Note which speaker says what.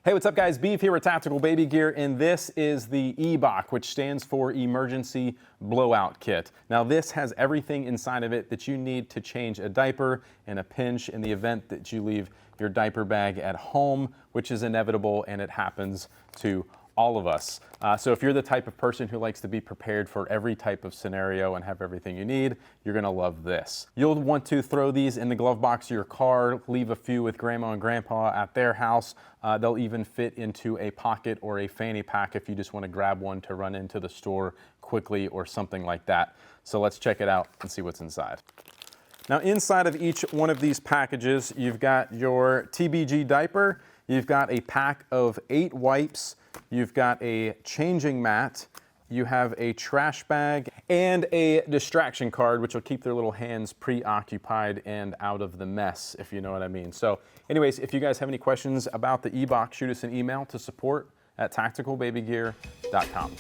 Speaker 1: Hey, what's up guys? Beef here with Tactical Baby Gear, and this is the E.B.O.K, which stands for Emergency Blowout Kit. Now this has everything inside of it that you need to change a diaper in a pinch in the event that you leave your diaper bag at home, which is inevitable and it happens to all of us. So if you're the type of person who likes to be prepared for every type of scenario and have everything you need, you're gonna love this. You'll want to throw these in the glove box of your car, leave a few with grandma and grandpa at their house. They'll even fit into a pocket or a fanny pack if you just wanna grab one to run into the store quickly or something like that. So let's check it out and see what's inside. Now inside of each one of these packages, you've got your TBG diaper, you've got a pack of 8 wipes, you've got a changing mat, you have a trash bag, and a distraction card, which will keep their little hands preoccupied and out of the mess, if you know what I mean. So anyways, if you guys have any questions about the E.B.O.K, shoot us an email to support@tacticalbabygear.com.